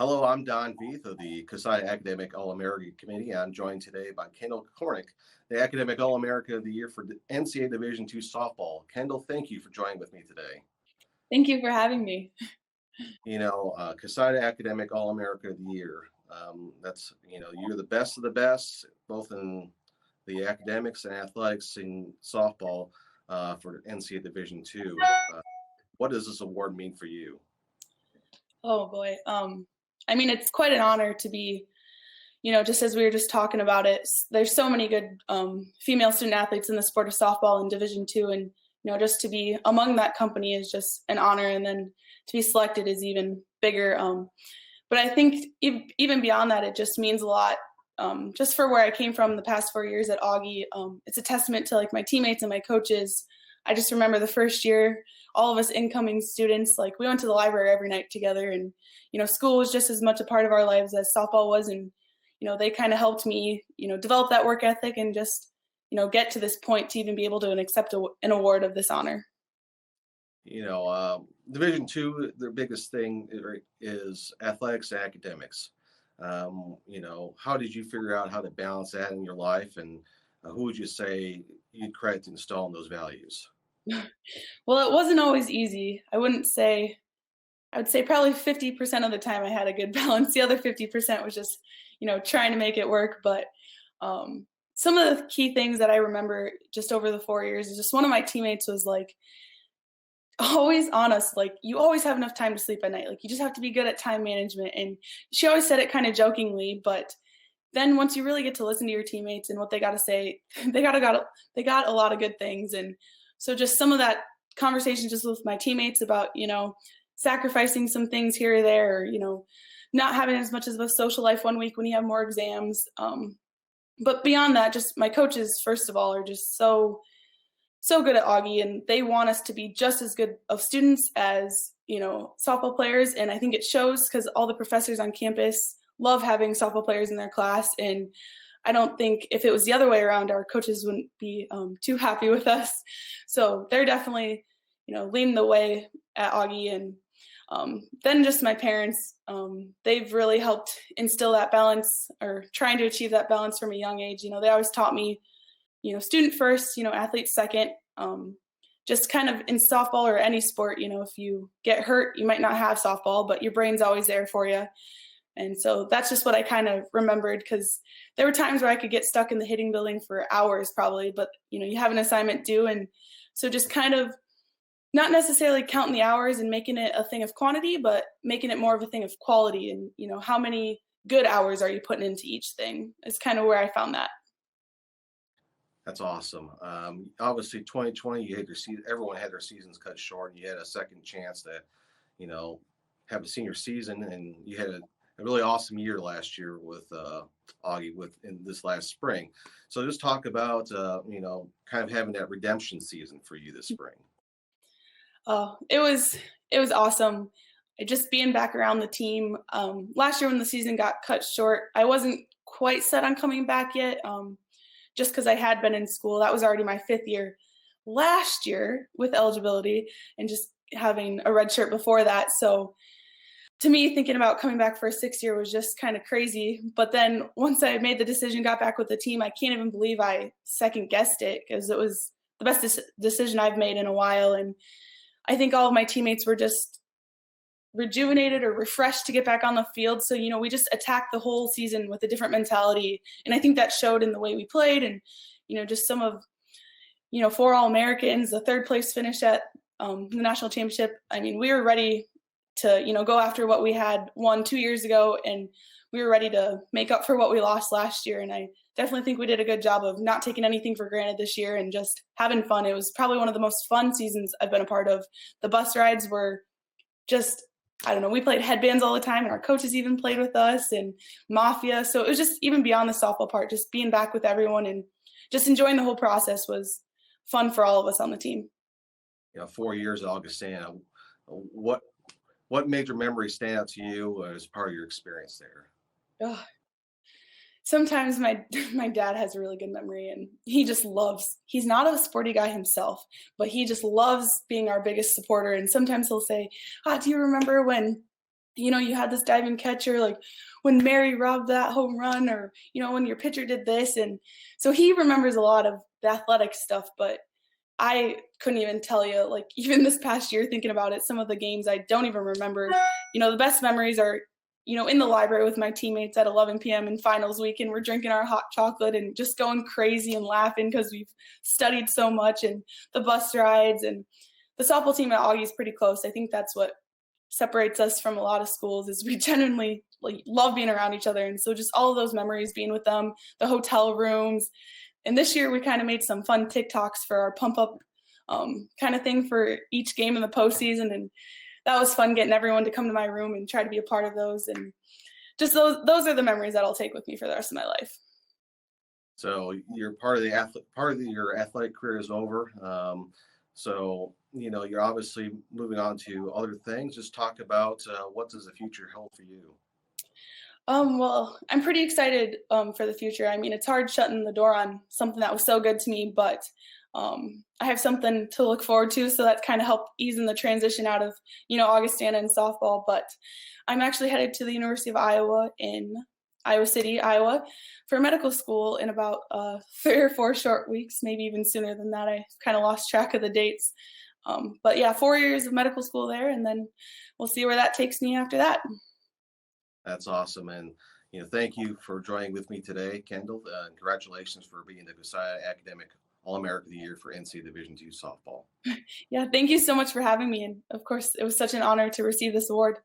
Hello, I'm Don Veith of the CoSIDA Academic All-America Committee. I'm joined today by Kendall Cornick, the Academic All-America of the Year for NCAA Division II softball. Kendall, thank you for joining with me today. Thank you for having me. CoSIDA Academic All-America of the Year. You're the best of the best, both in the academics and athletics in softball for NCAA Division II. What does this award mean for you? Oh boy. It's quite an honor to be, just as we were just talking about it, there's so many good female student athletes in the sport of softball in Division II, and just to be among that company is just an honor, and then to be selected is even bigger. But I think even beyond that, it just means a lot. Just for where I came from the past 4 years at Augie, it's a testament to like my teammates and my coaches. I just remember the first year, all of us incoming students, like we went to the library every night together, and school was just as much a part of our lives as softball was, and they kind of helped me develop that work ethic and just get to this point to even be able to accept an award of this honor. Division II, their biggest thing is athletics and academics. How did you figure out how to balance that in your life, and who would you say you'd credit to installing those values? Well, it wasn't always easy. I would say probably 50% of the time I had a good balance. The other 50% was just, trying to make it work. But some of the key things that I remember just over the 4 years is just one of my teammates was like, always honest, like you always have enough time to sleep at night. Like you just have to be good at time management. And she always said it kind of jokingly, but then once you really get to listen to your teammates and what they got to say, they got a lot of good things. And so just some of that conversation just with my teammates about, sacrificing some things here or there, or, not having as much of a social life one week when you have more exams. But beyond that, just my coaches, first of all, are just so good at Augie, and they want us to be just as good of students as, softball players. And I think it shows because all the professors on campus love having softball players in their class. And I don't think if it was the other way around, our coaches wouldn't be too happy with us. So they're definitely, leading the way at Augie. And then just my parents, they've really helped instill that balance, or trying to achieve that balance from a young age. They always taught me, student first, athlete second. Just kind of in softball or any sport, if you get hurt, you might not have softball, but your brain's always there for you. And so that's just what I kind of remembered, because there were times where I could get stuck in the hitting building for hours probably, but, you have an assignment due. And so just kind of not necessarily counting the hours and making it a thing of quantity, but making it more of a thing of quality. And, how many good hours are you putting into each thing is kind of where I found that. That's awesome. Obviously, 2020, you had your season. Everyone had their seasons cut short. You had a second chance to, have a senior season, and you had a really awesome year last year with Augie in this last spring. So just talk about kind of having that redemption season for you this spring. Oh, it was awesome. Just being back around the team. Last year when the season got cut short, I wasn't quite set on coming back yet. Just because I had been in school. That was already my 5th year last year with eligibility, and just having a red shirt before that. So to me, thinking about coming back for a 6th year was just kind of crazy. But then once I made the decision, got back with the team, I can't even believe I second guessed it, because it was the best decision I've made in a while. And I think all of my teammates were just rejuvenated or refreshed to get back on the field. So, we just attacked the whole season with a different mentality. And I think that showed in the way we played, and, just some of, 4 All-Americans, the 3rd place finish at the national championship. We were ready to, go after what we had won 2 years ago, and we were ready to make up for what we lost last year. And I definitely think we did a good job of not taking anything for granted this year and just having fun. It was probably one of the most fun seasons I've been a part of. The bus rides were just, I don't know, we played headbands all the time, and our coaches even played with us, and mafia. So it was just even beyond the softball part, just being back with everyone and just enjoying the whole process was fun for all of us on the team. 4 years at Augustana. What major memories stand out to you as part of your experience there? Oh, sometimes my dad has a really good memory, and he's not a sporty guy himself, but he just loves being our biggest supporter. And sometimes he'll say, do you remember when you had this diving catcher, like when Mary robbed that home run, or, when your pitcher did this. And so he remembers a lot of the athletic stuff, but I couldn't even tell you, like, even this past year, thinking about it, some of the games I don't even remember. The best memories are, in the library with my teammates at 11 p.m. in finals week, and we're drinking our hot chocolate and just going crazy and laughing because we've studied so much, and the bus rides, and the softball team at Augie is pretty close. I think that's what separates us from a lot of schools, is we genuinely like love being around each other. And so just all of those memories being with them, the hotel rooms. And this year we kind of made some fun TikToks for our pump up kind of thing for each game in the postseason. And that was fun, getting everyone to come to my room and try to be a part of those. And just those are the memories that I'll take with me for the rest of my life. So you're part of your athletic career is over. So you're obviously moving on to other things. Just talk about what does the future hold for you? Well, I'm pretty excited for the future. I mean, it's hard shutting the door on something that was so good to me, but I have something to look forward to. So that's kind of helped ease in the transition out of, Augustana and softball. But I'm actually headed to the University of Iowa in Iowa City, Iowa, for medical school in about 3 or 4 short weeks, maybe even sooner than that. I kind of lost track of the dates. But yeah, 4 years of medical school there, and then we'll see where that takes me after that. That's awesome. And, thank you for joining with me today, Kendall. And congratulations for being the CoSIDA Academic All-America of the Year for NCAA Division II softball. Yeah, thank you so much for having me. And of course, it was such an honor to receive this award.